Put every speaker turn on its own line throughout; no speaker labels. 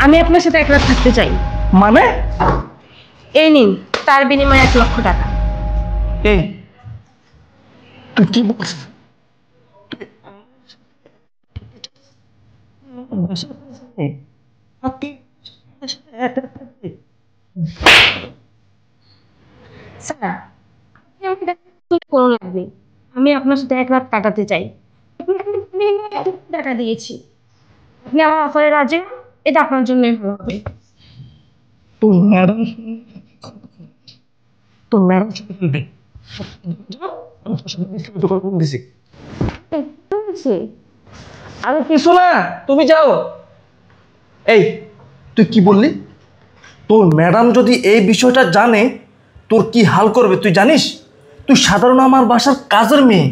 আমি আপনার সাথে 1 রাত থাকতে চাই।
মানে?
এই নিন, তার বিনিময়ে 1 লক্ষ টাকা।
এই তুই কি বলছিস?
স্যার, আপনি আমাকে কোনো লাগবে, আমি আপনার সাথে 1 রাত কাটাতে চাই। টাকা দিয়েছি, আপনি আমার অফারে রাজি, এটা আপনার জন্যই ভালো হবে।
তোর ম্যাডাম তোর ম্যাডাম দিছি আরে কিছু না, তুমি যাও। এই তুই কি বললি? তোর ম্যাডাম যদি এই বিষয়টা জানে তোর কি হাল করবে তুই জানিস? তুই সাধারণ আমার বাসার কাজের মেয়ে,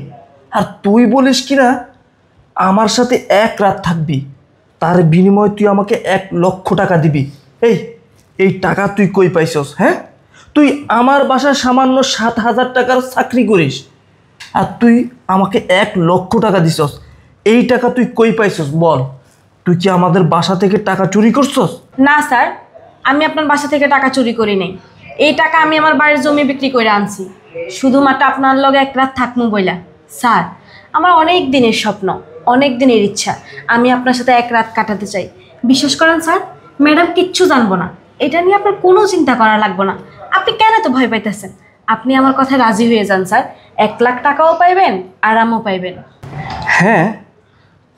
আর তুই বলিস কি না আমার সাথে 1 রাত থাকবি, তার বিনিময়ে তুই আমাকে 1 লক্ষ টাকা দিবি। এই টাকা তুই কই পাইছস? হ্যাঁ, তুই আমার বাসায় সামান্য 7,000 টাকার চাকরি করিস, আর তুই আমাকে 1 লক্ষ টাকা দিছস। এই টাকা তুই কই পাইছস বল? তুই কি আমাদের বাসা থেকে টাকা চুরি করছস?
না স্যার, আমি আপনার বাসা থেকে টাকা চুরি করি নাই। এই টাকা আমি আমার বাড়ির জমি বিক্রি করে আনছি, শুধুমাত্র আপনার লগে 1 রাত থাকবো বইলা। স্যার, আমার অনেক দিনের স্বপ্ন, অনেক দিনের ইচ্ছা, আমি আপনার সাথে 1 রাত কাটাতে চাই। বিশ্বাস করেন স্যার, ম্যাডাম কিচ্ছু জানবো না, এটা নিয়ে আপনার কোনো চিন্তা করা লাগবে না। আপনি কেন তো ভয় পাইতেছেন? আপনি আমার কথায় রাজি হয়ে যান স্যার, 1 লাখ টাকাও পাইবেন, আরামও পাইবেন।
হ্যাঁ,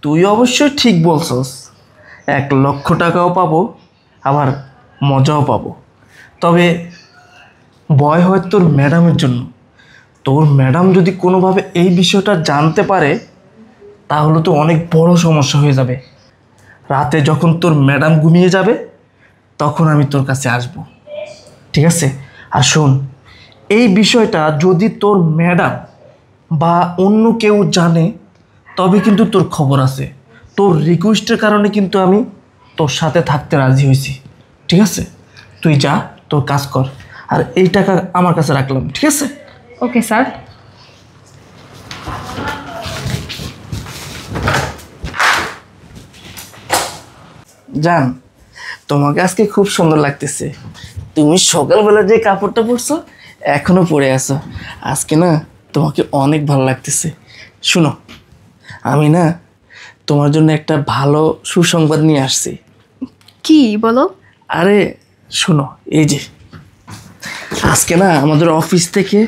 তুই অবশ্যই ঠিক বলছস, 1 লক্ষ টাকাও পাবো, আবার মজাও পাবো। তবে ভয় হয় তোর ম্যাডামের জন্য। তোর ম্যাডাম যদি কোনোভাবে এই বিষয়টা জানতে পারে তাহলে তো অনেক বড় সমস্যা হয়ে যাবে। রাতে যখন তোর ম্যাডাম ঘুমিয়ে যাবে তখন আমি তোর কাছে আসব, ঠিক আছে? আর শোন, এই বিষয়টা যদি তোর ম্যাডাম বা অন্য কেউ জানে তবে কিন্তু তোর খবর আছে। তোর রিকোয়েস্টের কারণে কিন্তু আমি তোর সাথে থাকতে রাজি হয়েছি, ঠিক আছে? তুই যা, তোর কাজ কর, আর এই টাকা আমার কাছে রাখলাম, ঠিক আছে?
Okay sir.
জান, তোমাকে আজকে খুব সুন্দর লাগতেছে। তুমি সকালবেলা যে কাপড়টা পরছো এখনো পরে আছো, আজকে না তোমাকে অনেক ভালো লাগতেছে। শুনো, আমি না তোমার জন্য একটা ভালো সুসংবাদ নিয়ে আসছি।
কি বলো?
আরে শোনো, এই যে আজকে না আমাদের অফিস থেকে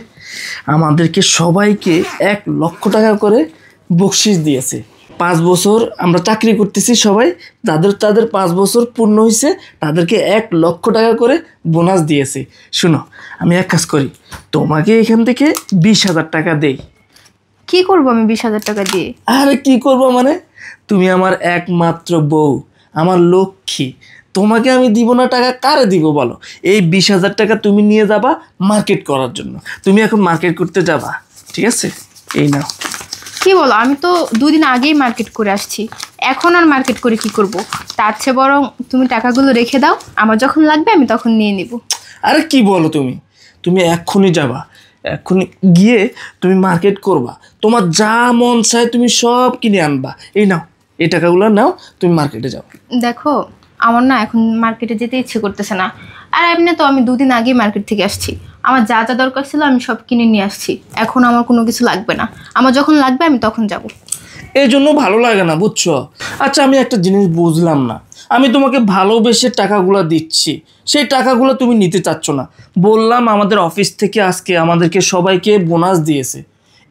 আমাদেরকে সবাইকে 1 লক্ষ টাকা করে বকশিশ দিয়েছে। 5 বছর আমরা চাকরি করতেছি, সবাই তাদের 5 বছর পূর্ণ হয়েছে, তাদেরকে 1 লক্ষ টাকা করে বোনাস দিয়েছে। শুনো, আমি এক কাজ করি, তোমাকে এখান থেকে 20,000 টাকা দেই।
কি করবো আমি 20,000 টাকা দিয়ে?
আরে কি করবো মানে, তুমি আমার একমাত্র বউ, আমার লক্ষ্মী, তোমাকে আমি দিব না টাকা কারে দিব বলো? এই 20,000 টাকা তুমি নিয়ে যাবা মার্কেট করার জন্য। তুমি এখন মার্কেট করতে যাবা, ঠিক আছে? এই নাও।
কি বলো, আমি তো 2 দিন আগেই মার্কেট করে আসছি, এখন আর মার্কেট করে কি করব? তার চেয়ে বরং তুমি টাকাগুলো রেখে দাও, আমার যখন লাগবে আমি তখন নিয়ে নিব।
আরে কি বলো তুমি? তুমি এক্ষুনি যাবা, এক্ষুনি গিয়ে তুমি মার্কেট করবা, তোমার যা মন চায় তুমি সব কিনে আনবা। এই নাও, এই টাকাগুলো নাও, তুমি মার্কেটে যাও।
দেখো, আমার না এখন মার্কেটে যেতে ইচ্ছে করতেছে না, আর এমনি তো আমি 2 দিন আগেই মার্কেট থেকে আসছি, আমার যা যা দরকার ছিল আমি সব কিনে নিয়ে আসছি, এখন আমার কোনো কিছু লাগবে না, আমার যখন লাগবে আমি তখন যাব।
এই জন্য ভালো লাগে না, বুঝছো? আচ্ছা, আমি একটা জিনিস বুঝলাম না, আমি তোমাকে ভালোবেসে টাকাগুলো দিচ্ছি, সেই টাকাগুলো তুমি নিতে চাচ্ছ না। বললাম আমাদের অফিস থেকে আজকে আমাদেরকে সবাইকে বোনাস দিয়েছে,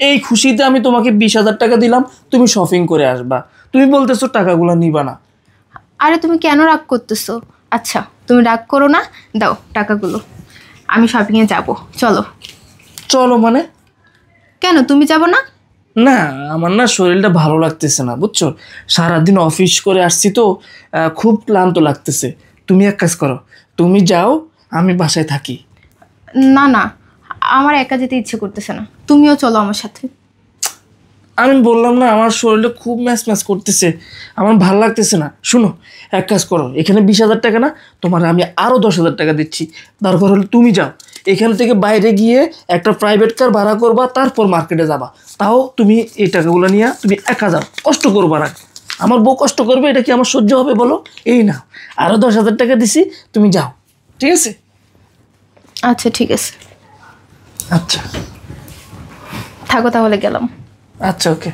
এই খুশিতে আমি তোমাকে 20,000 টাকা দিলাম, তুমি শপিং করে আসবা, তুমি বলতেছো টাকাগুলো নিবা না।
আরে তুমি কেন রাগ করতেছো? আচ্ছা তুমি রাগ করো না, দাও টাকাগুলো, আমি শপিংয়ে যাব। চলো।
চলো মানে?
কেন তুমি যাব না?
না, আমার না শরীরটা ভালো লাগতেছে না, বুঝছো? সারাদিন অফিস করে আসছি তো, খুব ক্লান্ত লাগতেছে। তুমি এক কাজ করো, তুমি যাও, আমি বাসায় থাকি।
না না, আমার একা যেতে ইচ্ছে করতেছে না, তুমিও চলো আমার সাথে।
আমি বললাম না আমার শরীরটা খুব ম্যাচ ম্যাচ করতেছে, আমার ভালো লাগতেছে না। শুনো, এক কাজ করো, এখানে 20,000 টাকা না, তোমার আমি আরও 10,000 টাকা দিচ্ছি, দরকার হলে তুমি যাও, এখান থেকে বাইরে গিয়ে একটা প্রাইভেট কার ভাড়া করবা, তারপর মার্কেটে যাবা, তাও তুমি এই টাকাগুলো নিয়ে তুমি একা যাও, কষ্ট করবা না। আমার বউ কষ্ট করবে, এটা কি আমার সহ্য হবে বলো? এই না, আরও 10,000 টাকা দিছি, তুমি যাও, ঠিক আছে?
আচ্ছা ঠিক আছে,
আচ্ছা
থাকো তাহলে, গেলাম।
আচ্ছা ওকে।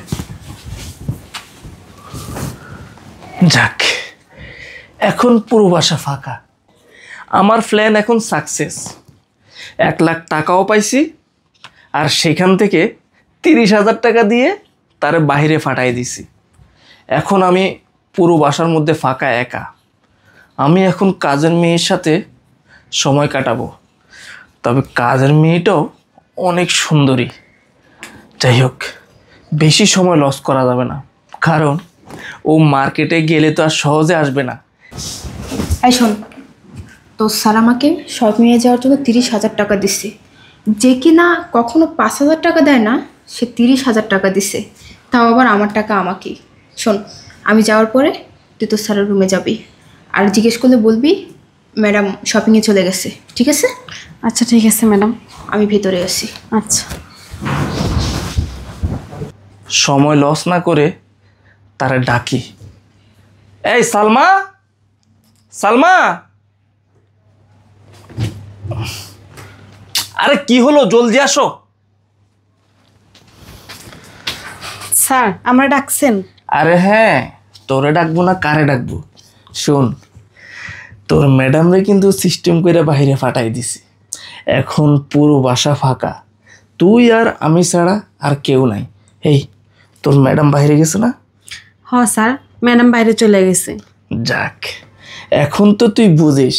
যাক, এখন পুরো বাসা ফাঁকা। আমার প্ল্যান এখন সাকসেস। 1 লাখ টাকাও পাইছি, আর সেখান থেকে 30,000 টাকা দিয়ে তারে বাইরে ফাটাই দিছি। এখন আমি পুরো বাসার মধ্যে ফাঁকা, একা। আমি এখন কাজের মেয়ের সাথে সময় কাটাবো। তবে কাজের মেয়েটাও অনেক সুন্দরী। যাই হোক, বেশি সময় লস করা যাবে না, কারণ ও মার্কেটে গেলে তো আর সহজে আসবে না।
এই শোন, তোর স্যার আমাকে শপিংয়ে যাওয়ার জন্য 30,000 টাকা দিচ্ছে। যে কি না কখনো 5,000 টাকা দেয় না, সে 30,000 টাকা দিছে, তাও আবার আমার টাকা আমাকেই। শোন, আমি যাওয়ার পরে তুই তোর স্যারের রুমে যাবি, আর জিজ্ঞেস করলে বলবি ম্যাডাম শপিংয়ে চলে গেছে, ঠিক আছে?
আচ্ছা ঠিক আছে ম্যাডাম।
আমি ভেতরে আসি।
আচ্ছা।
সময় লস না করে তারা ডাকি, এই সালমা, সালমা। আরে কি হলো, জলদি আসো।
স্যার, আমরা ডাকছেন?
আরে হ্যাঁ, তোরে ডাকবো না কারে ডাকবো? শোন, তোর ম্যাডামরে কিন্তু সিস্টেম করে বাইরে ফাটাই দিছি। এখন পুরো বাসা ফাঁকা, তুই আর আমি ছাড়া আর কেউ নাই। এই, তোর ম্যাডাম বাইরে গেছে না?
হ স্যার, ম্যাডাম বাইরে চলে গেছে।
যাক, এখন তো তুই বুঝিস,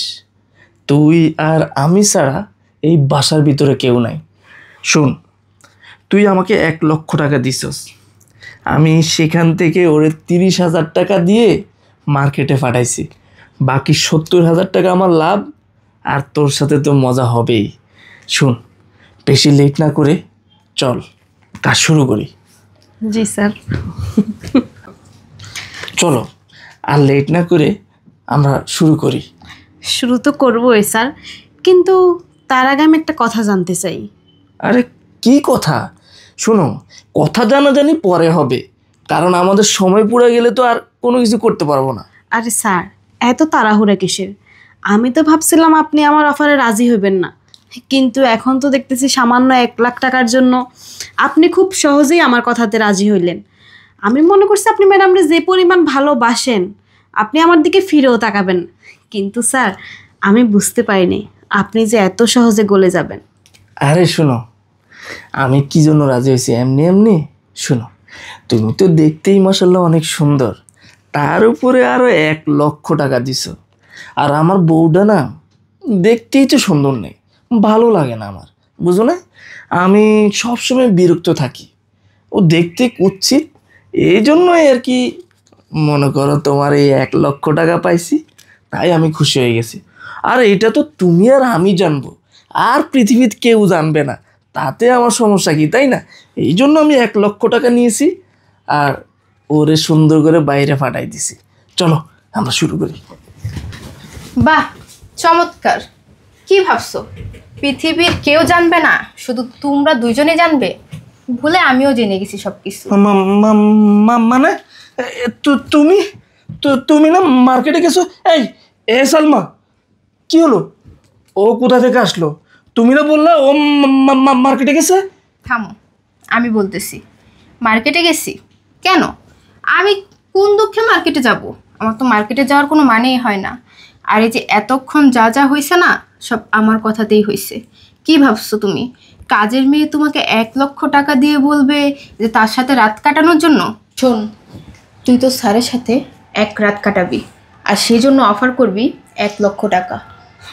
তুই আর আমি ছাড়া এই বাসার ভিতরে কেউ নাই। শোন, তুই আমাকে 1 লক্ষ টাকা দিছস, আমি সেখান থেকে ওরে 30,000 টাকা দিয়ে মার্কেটে পাঠাইছি। বাকি 70,000 টাকা আমার লাভ, আর তোর সাথে তো মজা হবেই। শোন, বেশি লেট না করে চল কাজ শুরু করি।
জি স্যার।
চলো, আর লেট না করে আমরা শুরু করি।
শুরু তো করবোই স্যার, কিন্তু তার আগে আমি একটা কথা জানতে চাই।
আরে কি কথা? শোনো, কথা জানাজানি পরে হবে, কারণ আমাদের সময় পুড়ে গেলে তো আর কোনো কিছু করতে পারবো না।
আরে স্যার, এত তাড়াহুড়া কিসের? আমি তো ভাবছিলাম আপনি আমার অফারে রাজি হবেন না, কিন্তু এখন তো দেখতেছি সামান্য 1 লাখ টাকার জন্য আপনি খুব সহজেই আমার কথাতে রাজি হইলেন। আমি মনে করছি আপনি ম্যাডামরে যে পরিমাণ ভালোবাসেন আপনি আমার দিকে ফিরেও তাকাবেন, কিন্তু স্যার আমি বুঝতে পারিনি আপনি যে এত সহজে গলে যাবেন।
আরে শোনো, আমি কি জন্য রাজি হয়েছি এমনি এমনি? শোনো, তুমি তো দেখতেই মাশাআল্লাহ অনেক সুন্দর, তার উপরে আরও 1 লক্ষ টাকা দিছো। আর আমার বউটা না দেখতেই তো সুন্দর নেই, ভালো লাগে না আমার, বুঝো না? আমি সবসময় বিরক্ত থাকি, ও দেখতে কুৎসিত, এই জন্যই আর কি। মনে করো তোমার এই 1 লক্ষ টাকা পাইছি, তাই আমি খুশি হয়ে গেছি। আর এটা তো তুমি আর আমি জানবো, আর পৃথিবীতে কেউ জানবে না, তাতে আমার সমস্যা কি, তাই না? এই জন্য আমি 1 লক্ষ টাকা নিয়েছি, আর ওরে সুন্দর করে বাইরে ফাটাই দিছি। চলো আমরা শুরু করি।
বাহ, চমৎকার। কি ভাবছো পৃথিবীর কেউ জানবে না, শুধু তোমরা দুইজনে জানবে? ভুলে আমিও জেনে গেছি সবকিছু।
মানে তুমি তুমি না মার্কেটে গেছো? এই সালমা, কি হলো? ও কোথা থেকে আসলো? তুমি না বললা ও মার্কেটে গেছে?
থামো, আমি বলতেছি। মার্কেটে গেছি কেন? আমি কোন দুঃখে মার্কেটে যাব? আমার তো মার্কেটে যাওয়ার কোনো মানেই হয় না। আর এই যে এতক্ষণ যা যা হয়েছে না, সব আমার কথাতেই হয়েছে। কি ভাবছো তুমি কাজের মেয়ে তোমাকে 1 লক্ষ টাকা দিয়ে বলবে যে তার সাথে রাত কাটানোর জন্য? শোন, তুই তো স্যারের সাথে 1 রাত কাটাবি, আর সেই জন্য অফার করবি 1 লক্ষ টাকা।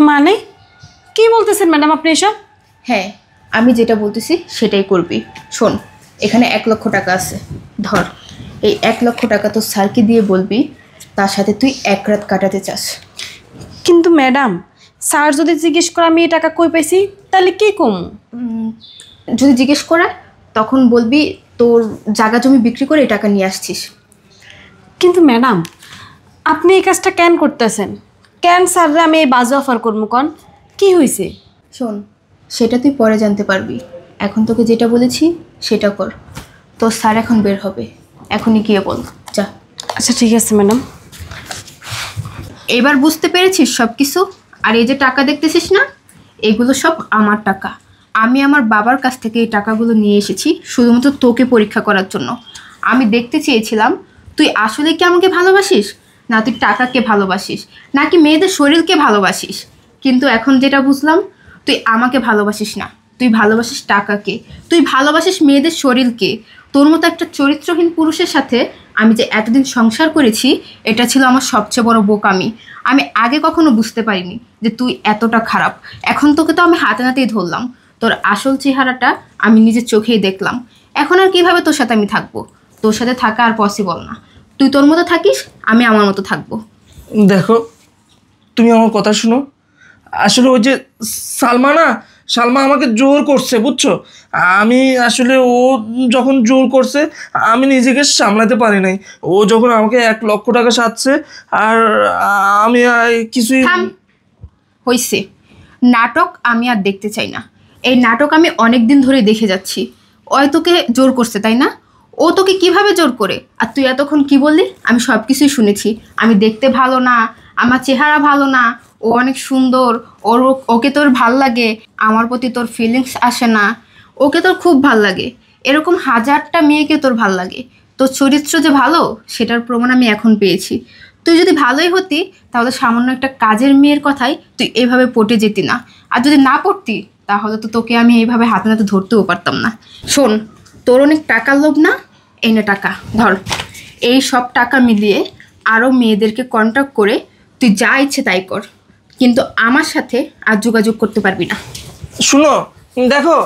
মানে কি বলতেছেন ম্যাডাম আপনি এসব?
হ্যাঁ, আমি যেটা বলতেছি সেটাই করবি। শোন, এখানে 1 লক্ষ টাকা আছে, ধর। এই 1 লক্ষ টাকা তো স্যারকে দিয়ে বলবি তার সাথে তুই 1 রাত কাটাতে চাস।
কিন্তু ম্যাডাম, স্যার যদি জিজ্ঞেস করে আমি এই টাকা কই পাইছি, তাহলে কি কম?
যদি জিজ্ঞেস করে তখন বলবি তোর জায়গা জমি বিক্রি করে এই টাকা নিয়ে আসছিস।
কিন্তু ম্যাডাম, আপনি এই কাজটা কেন করতেছেন? কেন স্যাররে আমি এই বাজে অফার করবো? কন কি হয়েছে?
শোন, সেটা তুই পরে জানতে পারবি, এখন তোকে যেটা বলেছি সেটা কর। তোর স্যার এখন বের হবে, এখনই গিয়ে বল, যা।
আচ্ছা ঠিক আছে ম্যাডাম।
এবার বুঝতে পেরেছিস সব কিছু? আর এই যে টাকা দেখতেছিস না, এগুলো সব আমার টাকা। আমি আমার বাবার কাছ থেকে এই টাকাগুলো নিয়ে এসেছি শুধুমাত্র তোকে পরীক্ষা করার জন্য। আমি দেখতে চেয়েছিলাম তুই আসলে কি আমাকে ভালোবাসিস, না তুই টাকাকে ভালোবাসিস, নাকি মেয়েদের শরীরকে ভালোবাসিস। কিন্তু এখন যেটা বুঝলাম, তুই আমাকে ভালোবাসিস না, তুই ভালোবাসিস টাকাকে, তুই ভালোবাসিস মেয়েদের শরীরকে। তোর মতো একটা চরিত্রহীন পুরুষের সাথে আমি যে এতদিন সংসার করেছি, এটা ছিল আমার সবচেয়ে বড় বোকামি। আমি আগে কখনো বুঝতে পারিনি যে তুই এতটা খারাপ। এখন তোকে তো আমি হাতে নাতেই ধরলাম, তোর আসল চেহারাটা আমি নিজের চোখেই দেখলাম। এখন আর কিভাবে তোর সাথে আমি থাকবো? তোর সাথে থাকা আর পসিবল না। তুই তোর মতো থাকিস, আমি আমার মতো থাকবো।
দেখো, তুমি আমার কথা শুনো। আসলে ওই যে সালমা আমাকে জোর করছে, বুঝছো? আমি আসলে ও যখন জোর করছে আমি নিজেকে সামলাতে পারি নাই। ও যখন আমাকে 1 লক্ষ টাকা সাধছে আর আমি কিছুই।
হইছে, নাটক আমি আর দেখতে চাই না। এই নাটক আমি অনেক দিন ধরে দেখে যাচ্ছি। ওই তোকে জোর করছে, তাই না? ও তোকে কিভাবে জোর করে? আর তুই এতক্ষণ কি বললি? আমি সব কিছুই শুনেছি। আমি দেখতে ভালো না, আমার চেহারা ভালো না, ও অনেক সুন্দর, ওকে তোর ভাল লাগে, আমার প্রতি তোর ফিলিংস আসে না, ওকে তোর খুব ভাল লাগে। এরকম হাজারটা মেয়েকে তোর ভাল লাগে। তোর চরিত্র যে ভালো, সেটার প্রমাণ আমি এখন পেয়েছি। তুই যদি ভালোই হতি, তাহলে সামান্য একটা কাজের মেয়ের কথাই তুই এভাবে পটে যেতি না। আর যদি না পড়তি, তাহলে তো তোকে আমি এইভাবে হাতে নাতে ধরতেও পারতাম না। শোন, তোর অনেক টাকার লোভ না? এই নে টাকা, ধর। এই সব টাকা মিলিয়ে আরও মেয়েদেরকে কন্ট্যাক্ট করে তুই যা ইচ্ছে তাই কর, কিন্তু আমার সাথে আর যোগাযোগ করতে পারবি না।
শুনো, দেখো,